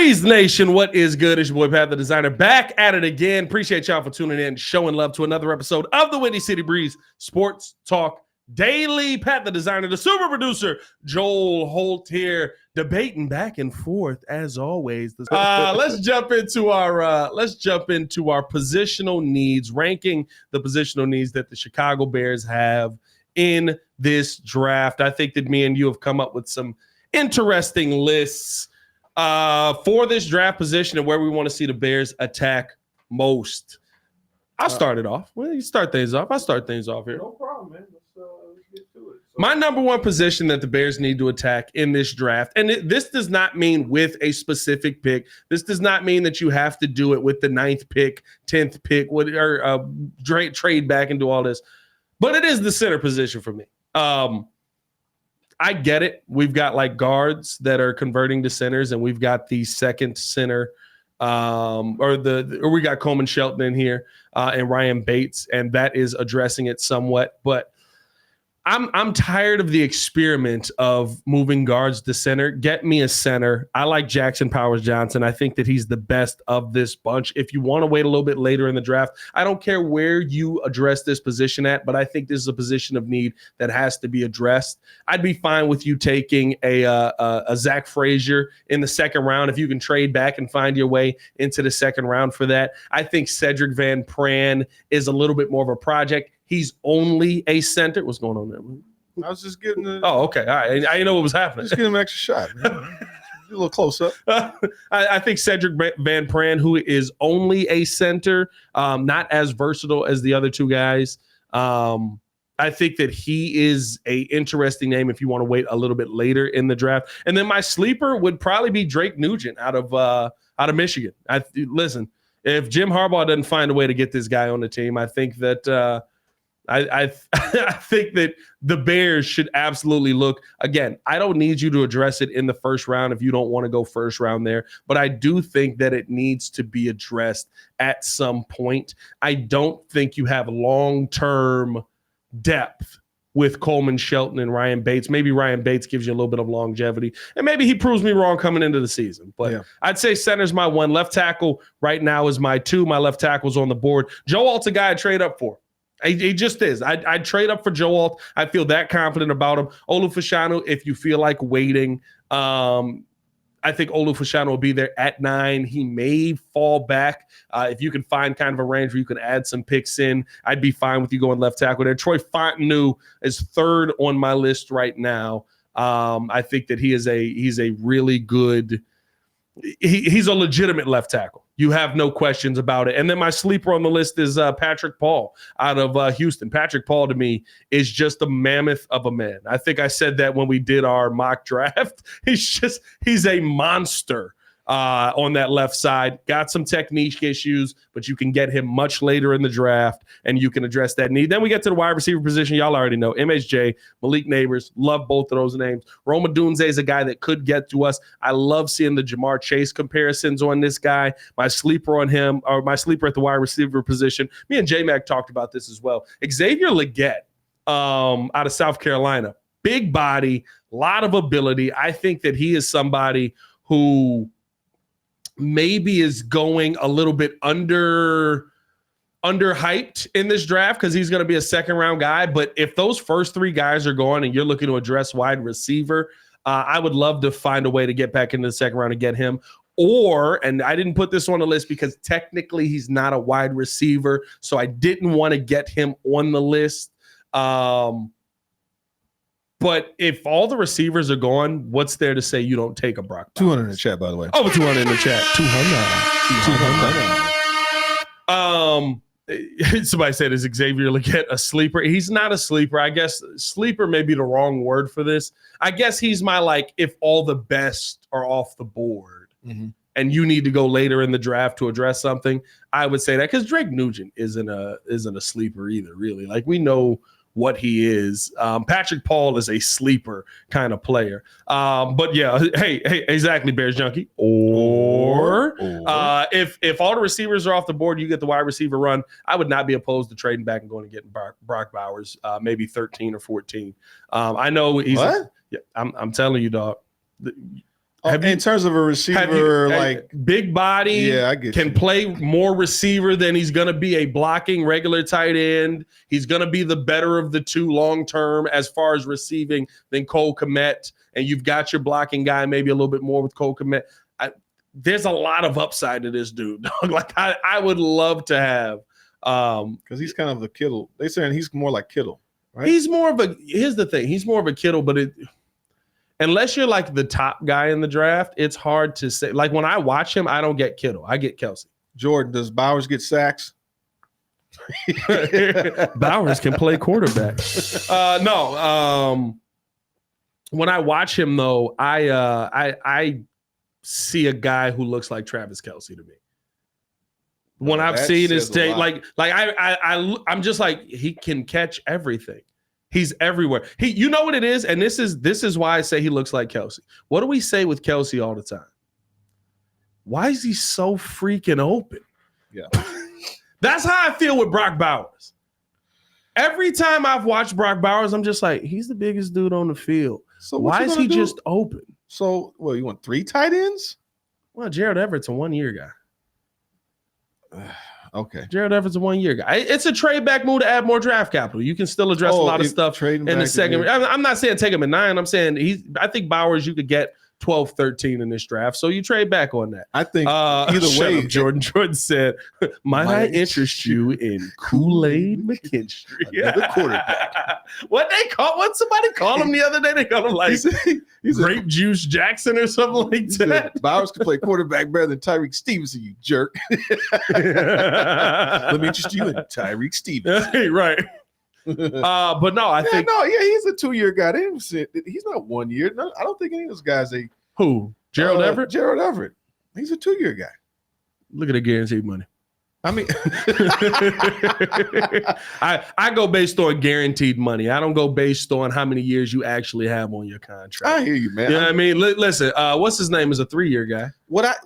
Breeze Nation, what is good? It's your boy Pat the Designer back at it again. Appreciate y'all for tuning in, showing love to another episode of the Windy City Breeze Sports Talk Daily. Pat the Designer, the super producer, Joel Holt here, debating back and forth as always. Let's jump into our positional needs, ranking the positional needs that the Chicago Bears have in this draft. I think that me and you have come up with some interesting lists for this draft position and where we want to see the Bears attack most. I'll start it off. Well, you start things off. I'll start things off here. No problem, man. Let's get to it. My number one position that the Bears need to attack in this draft, and this does not mean with a specific pick. This does not mean that you have to do it with the 9th pick, 10th pick, or trade back and do all this. But it is the center position for me. I get it. We've got like guards that are converting to centers, and we've got the second center, or we got Coleman Shelton in here, and Ryan Bates, and that is addressing it somewhat. But I'm tired of the experiment of moving guards to center. Get me a center. I like Jackson Powers Johnson. I think that he's the best of this bunch. If you want to wait a little bit later in the draft, I don't care where you address this position at, but I think this is a position of need that has to be addressed. I'd be fine with you taking a Zach Frazier in the second round if you can trade back and find your way into the second round for that. I think Cedric Van Pran is a little bit more of a project. He's only a center. What's going on there? I was just getting Oh, okay. All right. I didn't know what was happening. Just getting him an extra shot. Man. A little close up. I think Cedric Van Pran, who is only a center, not as versatile as the other two guys. I think that he is a interesting name if you want to wait a little bit later in the draft. And then my sleeper would probably be Drake Nugent out of Michigan. Listen, if Jim Harbaugh doesn't find a way to get this guy on the team, I think that I think that the Bears should absolutely look. Again, I don't need you to address it in the first round if you don't want to go first round there, but I do think that it needs to be addressed at some point. I don't think you have long-term depth with Coleman Shelton and Ryan Bates. Maybe Ryan Bates gives you a little bit of longevity, and maybe he proves me wrong coming into the season. But yeah. I'd say center's my one. Left tackle right now is my 2. My left tackle's on the board. Joe Alt's a guy I trade up for. He just is. I'd trade up for Joe Alt. I feel that confident about him. Olu Fashanu, if you feel like waiting, I think Olu Fashanu will be there at 9. He may fall back. If you can find kind of a range where you can add some picks in, I'd be fine with you going left tackle there. Troy Fontenot is 3rd on my list right now. I think that he's a really good he's a legitimate left tackle. You have no questions about it. And then my sleeper on the list is Patrick Paul out of Houston. Patrick Paul to me is just a mammoth of a man. I think I said that when we did our mock draft. He's a monster on that left side. Got some technique issues, but you can get him much later in the draft and you can address that need. Then we get to the wide receiver position. Y'all already know MHJ, Malik Neighbors, love both of those names. Roma Dunze is a guy that could get to us. I love seeing the Jamar Chase comparisons on this guy. My sleeper on him, or my sleeper at the wide receiver position, me and J-Mac talked about this as well. Xavier Legette out of South Carolina. Big body, a lot of ability. I think that he is somebody who maybe is going a little bit underhyped in this draft because he's going to be a second round guy. But if those first 3 guys are gone and you're looking to address wide receiver, I would love to find a way to get back into the second round and get him. Or, and I didn't put this on the list because technically he's not a wide receiver, so I didn't want to get him on the list. But if all the receivers are gone, what's there to say you don't take a Brock Bowers? 200 in the chat, by the way. Over 200 in the chat. 200. Somebody said, is Xavier Legette a sleeper? He's not a sleeper. I guess sleeper may be the wrong word for this. I guess he's my, like, if all the best are off the board and you need to go later in the draft to address something, I would say that, because Drake Nugent isn't a sleeper either, really. Like, we know what he is. Patrick Paul is a sleeper kind of player. But yeah, hey, exactly, Bears Junkie. Or if all the receivers are off the board, you get the wide receiver run, I would not be opposed to trading back and going and getting Brock Bowers, maybe 13 or 14. I know he's. What? Yeah, I'm telling you, dog. In terms of a receiver, like big body, yeah, I get can you. play more receiver than he's going to be a blocking regular tight end. He's going to be the better of the two long term as far as receiving than Cole Kmet. And you've got your blocking guy maybe a little bit more with Cole Kmet. There's a lot of upside to this dude. Like I would love to have. Because he's kind of a Kittle. They saying he's more like Kittle, right? He's more of a. Here's the thing. He's more of a Kittle, but unless you're like the top guy in the draft, it's hard to say. Like when I watch him, I don't get Kittle. I get Kelsey. Jordan, does Bowers get sacks? Bowers can play quarterback. No. When I watch him though, I see a guy who looks like Travis Kelsey to me. When I've seen his tape, I'm just like, he can catch everything. He's everywhere. You know what it is, and this is why I say he looks like Kelsey. What do we say with Kelsey all the time? Why is he so freaking open? Yeah, that's how I feel with Brock Bowers. Every time I've watched Brock Bowers, I'm just like, he's the biggest dude on the field. So why is he just open? So, well, you want 3 tight ends? Well, Gerald Everett's a 1-year guy. Okay. Gerald Everett's a 1-year guy. It's a trade back move to add more draft capital. You can still address a lot of stuff in the second. I'm not saying take him at 9. I'm saying I think Bowers, you could get 12, 13 in this draft. So you trade back on that. I think either way. Jordan said, might I interest you in Kool-Aid McKinstry? Another quarterback. What'd somebody call him the other day? They called him like he's Grape Juice Jackson or something like that. Bowers can play quarterback better than Tyreek Stevenson, you jerk. Let me interest you in Tyreek Stevenson. Right. But no, I think he's a 2-year guy. He's not 1 year. No, I don't think any of those guys. Who? Gerald Everett? Gerald Everett. He's a 2-year guy. Look at the guaranteed money. I mean, I go based on guaranteed money. I don't go based on how many years you actually have on your contract. I hear you, man. You know what I mean? Listen, what's his name is a 3-year guy.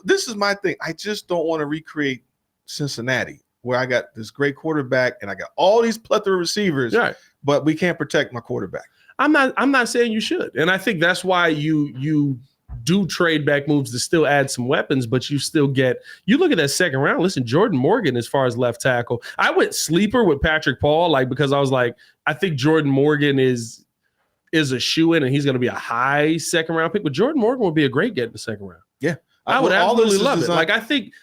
This is my thing. I just don't want to recreate Cincinnati, where I got this great quarterback and I got all these plethora of receivers, right, but we can't protect my quarterback. I'm not saying you should. And I think that's why you do trade back moves to still add some weapons, but you still you look at that second round. Listen, Jordan Morgan, as far as left tackle, I went sleeper with Patrick Paul, because I was like, I think Jordan Morgan is a shoe-in and he's going to be a high second round pick, but Jordan Morgan would be a great get in the second round. Yeah. I would absolutely love it. Like I think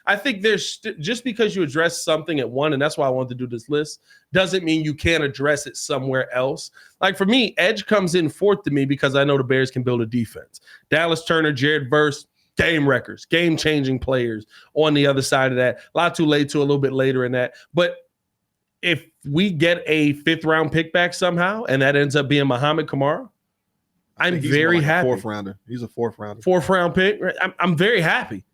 there's just because you address something at 1, and that's why I wanted to do this list, doesn't mean you can't address it somewhere else. Like for me, edge comes in 4th to me because I know the Bears can build a defense. Dallas Turner, Jared Verse, game wreckers, game-changing players on the other side of that. Latu Latu a little bit later in that. But if we get a 5th round pick back somehow, and that ends up being Muhammad Kamara, I'm very happy. 4th rounder. He's a 4th rounder. 4th round pick. I'm very happy.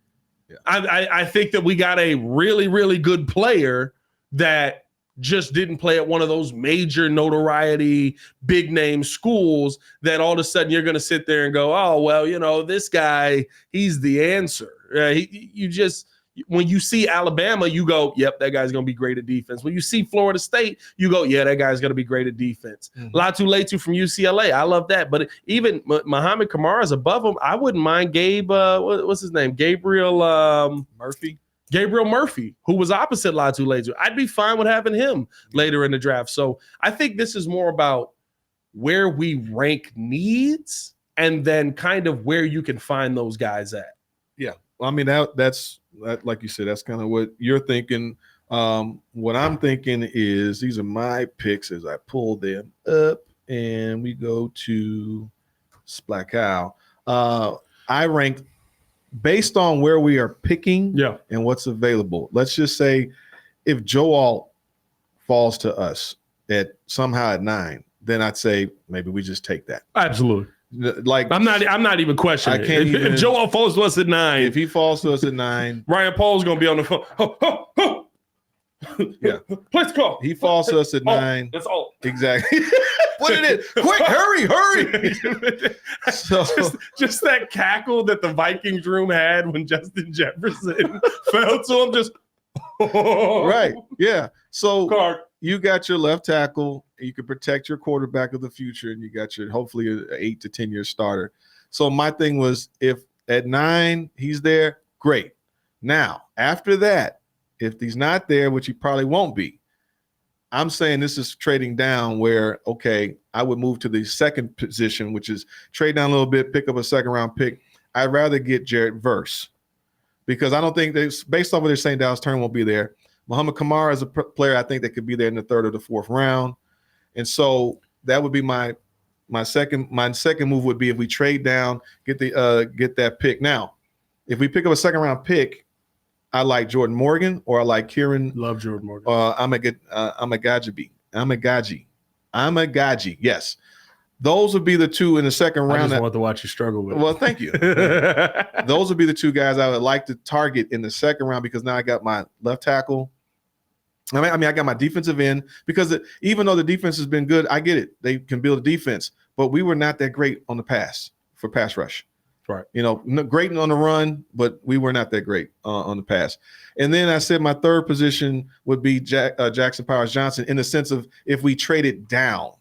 Yeah. I think that we got a really, really good player that just didn't play at one of those major notoriety, big name schools that all of a sudden you're going to sit there and go, oh, well, this guy, he's the answer. When you see Alabama, you go, yep, that guy's going to be great at defense. When you see Florida State, you go, yeah, that guy's going to be great at defense. Mm-hmm. Latu Latu from UCLA, I love that. But even Muhammad Kamara is above him. I wouldn't mind Gabe, what's his name? Gabriel Murphy, who was opposite Latu Latu. I'd be fine with having him later in the draft. So I think this is more about where we rank needs and then kind of where you can find those guys at. Yeah. Well, I mean, that's like you said, that's kind of what you're thinking. What I'm thinking is these are my picks as I pull them up and we go to Splacow. I ranked based on where we are picking and what's available. Let's just say if Joe Alt falls to us somehow at 9, then I'd say maybe we just take that. Absolutely. Like I'm not even questioning. If Joe Alt falls to us at 9, if he falls to us at 9, Ryan Paul's gonna be on the phone. Yeah, let's go. He falls to us at 9. That's all. Exactly. Put it in. Quick, hurry. So just that cackle that the Vikings room had when Justin Jefferson fell to him. Just right. Yeah. So Card. You got your left tackle. You can protect your quarterback of the future, and you got your hopefully an 8 to 10 year starter. So my thing was, if At 9, he's there. Great. Now, after that, if he's not there, which he probably won't be, I'm saying this is trading down where, okay, I would move to the second position, which is trade down a little bit, pick up a second-round pick. I'd rather get Jared Verse because I don't think based off what they're saying, Dallas Turner won't be there. Muhammad Kamara is a player I think that could be there in the 3rd or the 4th round. And so that would be my second move would be if we trade down, get that pick. Now, if we pick up a second-round pick, I like Jordan Morgan or I like Kieran. Love Jordan Morgan. Amagaji. Yes. Those would be the two in the second round. I just want to watch you struggle with it. Well, thank you. Those would be the two guys I would like to target in the second round because now I got my left tackle. I mean, I got my defensive end because even though the defense has been good, I get it. They can build a defense, but we were not that great on the pass rush. Right. Great on the run, but we were not that great on the pass. And then I said my third position would be Jackson Powers Johnson in the sense of if we traded down.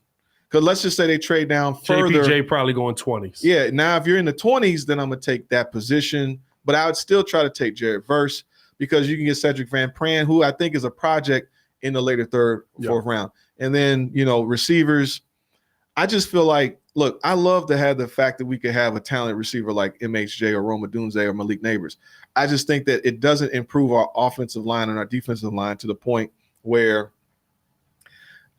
Because let's just say they trade down further. JPJ probably going 20s. Yeah. Now, if you're in the 20s, then I'm going to take that position. But I would still try to take Jared Verse because you can get Cedric Van Pran, who I think is a project in the later 3rd, 4th round. And then, receivers, I just feel like, look, I love to have the fact that we could have a talented receiver like MHJ or Roma Dunze or Malik Neighbors. I just think that it doesn't improve our offensive line and our defensive line to the point where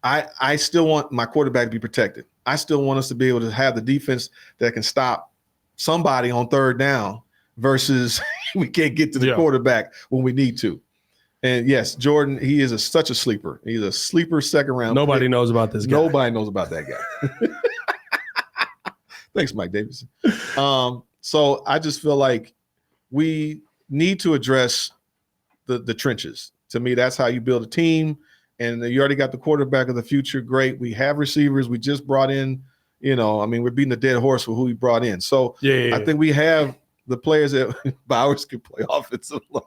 I still want my quarterback to be protected. I still want us to be able to have the defense that can stop somebody on 3rd down versus we can't get to the quarterback when we need to. And yes, Jordan, he is such a sleeper. He's a sleeper second round. Nobody knows about this guy. Nobody knows about that guy. Thanks, Mike Davidson. So I just feel like we need to address the trenches. To me, that's how you build a team. And you already got the quarterback of the future. Great. We have receivers. We just brought in, we're beating the dead horse with who we brought in. So I think we have the players that Bowers can play offensive line.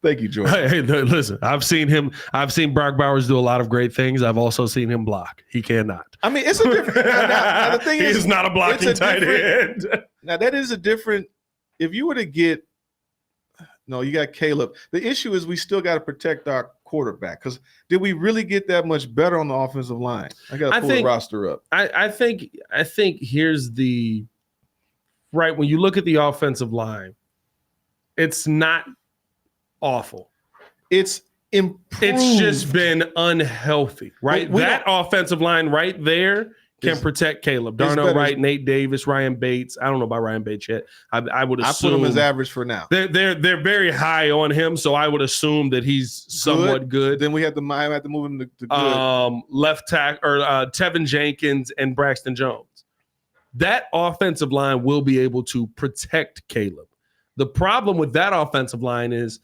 Thank you, George. Hey, listen, I've seen Brock Bowers do a lot of great things. I've also seen him block. He cannot. I mean, it's a different. now, the thing He's not a blocking tight end. Now, that is a different. If you were to get, no, you got Caleb. The issue is we still got to protect our quarterback because did we really get that much better on the offensive line? I got to pull the roster up. I think here's the right when you look at the offensive line, it's not awful. It's improved. It's just been unhealthy, right? That offensive line right there can protect Caleb. Darnell Wright, Nate Davis, Ryan Bates. I don't know about Ryan Bates yet. I would assume. I put him as average for now. They're very high on him, so I would assume that he's somewhat good. Then we have to move him to good. Left tackle or Tevin Jenkins and Braxton Jones. That offensive line will be able to protect Caleb. The problem with that offensive line is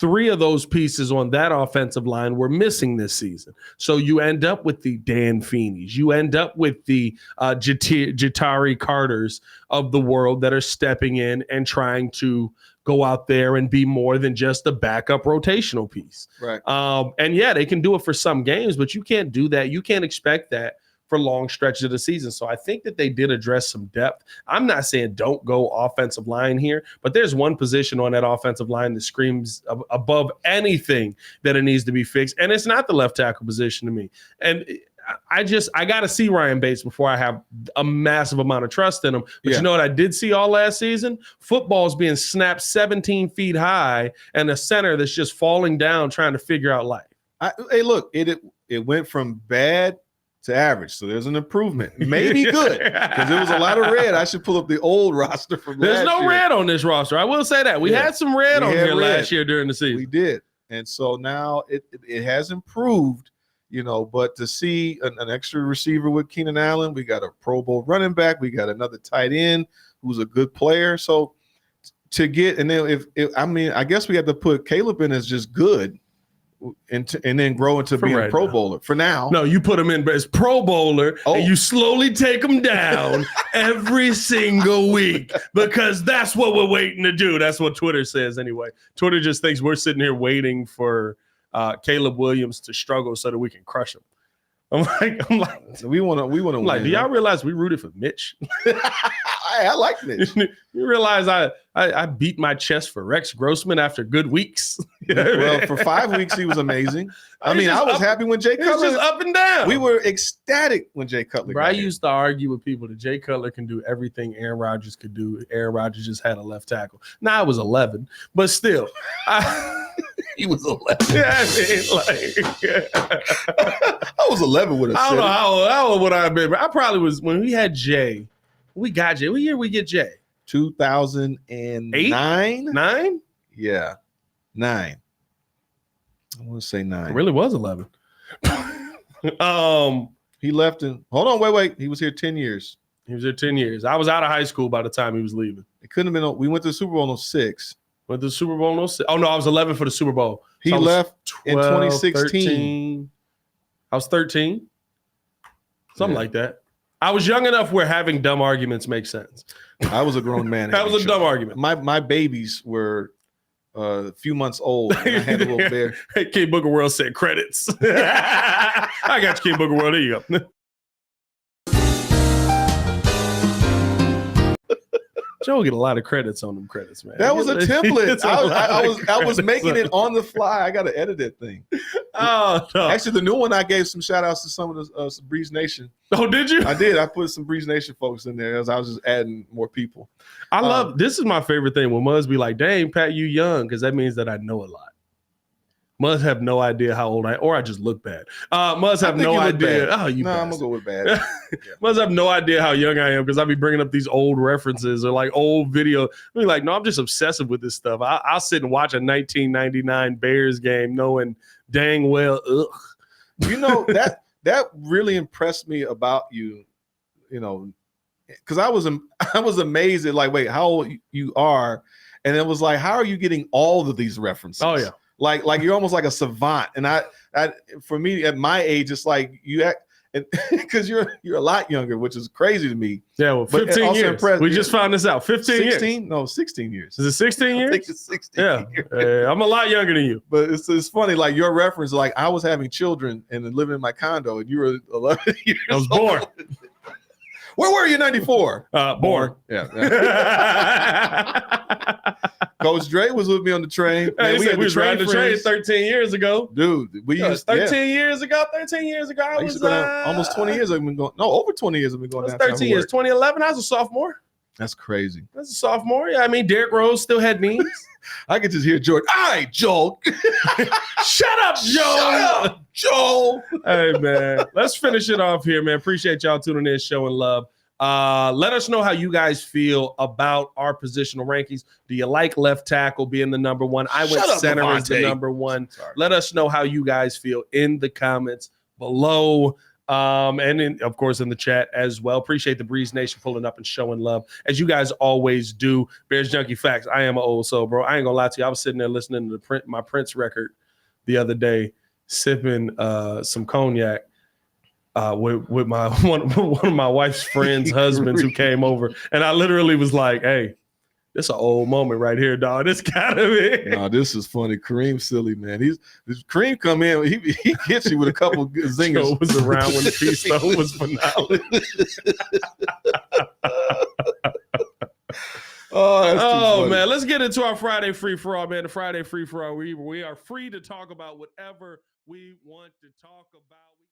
3 of those pieces on that offensive line were missing this season. So you end up with the Dan Feeneys. You end up with the Jatari Carters of the world that are stepping in and trying to go out there and be more than just a backup rotational piece. Right. And they can do it for some games, but you can't do that. You can't expect that for long stretches of the season. So I think that they did address some depth. I'm not saying don't go offensive line here, but there's one position on that offensive line that screams above anything that it needs to be fixed. And it's not the left tackle position to me. And I got to see Ryan Bates before I have a massive amount of trust in him. But you know what I did see all last season? Football's being snapped 17 feet high and a center that's just falling down trying to figure out life. Hey, look, it went from bad to average, so there's an improvement. Maybe good because there was a lot of red. I should pull up the old roster from There's last no red on this roster. I will say that we had some red on here last year during the season. We did, and so now it has improved. But to see an extra receiver with Keenan Allen, we got a Pro Bowl running back, we got another tight end who's a good player. So to get, and then I guess we have to put Caleb in as just good. And then grow into being a Pro Bowler. For now. No, you put him in as Pro Bowler and you slowly take him down every single week because that's what we're waiting to do. That's what Twitter says anyway. Twitter just thinks we're sitting here waiting for Caleb Williams to struggle so that we can crush him. I'm like, we want to win. like, do y'all realize we rooted for Mitch? I like Mitch. You realize I beat my chest for Rex Grossman after good weeks. Well, for 5 weeks he was amazing. I was happy when Jay Cutler. It was just up and down. We were ecstatic when Jay Cutler. Bro, I used to argue with people that Jay Cutler can do everything Aaron Rodgers could do. Aaron Rodgers just had a left tackle. Now I was 11, but still, he was 11. Yeah, I was 11 with a. I don't know how old would I have been. I probably was when we had Jay. We got Jay. What year we get Jay? 2009. 9? Yeah, 9. I want to say 9. It really was 11. He left in. Hold on, wait. He was here 10 years. He was here 10 years. I was out of high school by the time he was leaving. It couldn't have been. We went to the Super Bowl in 06. Went to the Super Bowl in 06. Oh no, I was 11 for the Super Bowl. He left 12, in 2016. 13. I was 13. Something like that. I was young enough where having dumb arguments make sense. I was a grown man. That was a dumb argument. My babies were a few months old. And I had a little bear. Hey, King Booker World said credits. I got you, King Booker World. There you go. Joe get a lot of credits on them credits, man. That was a template. I was making it on the fly. I got to edit that thing. Oh no! Actually, the new one I gave some shout outs to some of the some Breeze Nation. Oh, did you? I did. I put some Breeze Nation folks in there as I was just adding more people. I love this is my favorite thing when Muzz be like, "Dang, Pat, you young," because that means that I know a lot. Must have no idea how old I am, or I just look bad. Must have no idea. Bad. Oh, you no, I'm gonna go with bad. Must have no idea how young I am because I be bringing up these old references or like old video. I be like, no, I'm just obsessive with this stuff. I'll sit and watch a 1999 Bears game, knowing dang well, You know that really impressed me about you. You know, because I was amazed at like, wait, how old you are, and it was like, how are you getting all of these references? Oh yeah. Like you're almost like a savant, and I for me at my age, it's like you act, because you're a lot younger, which is crazy to me. Yeah, well, 15 years. We just found this out. 15 years. 16? No, 16 years. Is it 16 years? I think it's 16 years. I'm a lot younger than you. But it's funny, like your reference, like I was having children and living in my condo, and you were 11 years I was born. Where were you in 94? Born. Yeah. Coach Dre was with me on the train. Man, we was riding the train 13 years ago. Dude, we used 13 years ago. 13 years ago. I was almost 20 years I've been going. No, over 20 years I've been going down. 13 years. 2011, I was a sophomore. That's crazy. That's a sophomore. Yeah, I mean, Derrick Rose still had knees. I could just hear Jordan. All right, Joel. Shut up, Joel. Shut up, Joel. Hey, man. Let's finish it off here, man. Appreciate y'all tuning in, showing love. Let us know how you guys feel about our positional rankings. Do you like left tackle being the number one? I went center as the number one. Sorry. Let us know how you guys feel in the comments below. And of course in the chat as well. Appreciate the Breeze Nation pulling up and showing love as you guys always do. Bears Junkie Facts. I am an old soul, bro. I ain't gonna lie to you. I was sitting there listening to my Prince record the other day, sipping some cognac with my one of my wife's friends' husbands who came over, and I literally was like, "Hey, this is an old moment right here, dog. This gotta be." No, this is funny. Kareem's silly, man. Kareem come in, he hits you with a couple of zingers. Joe was around when the Peace Stone was finale. Oh man, let's get into our Friday free for all, man. The Friday free for all, we are free to talk about whatever we want to talk about.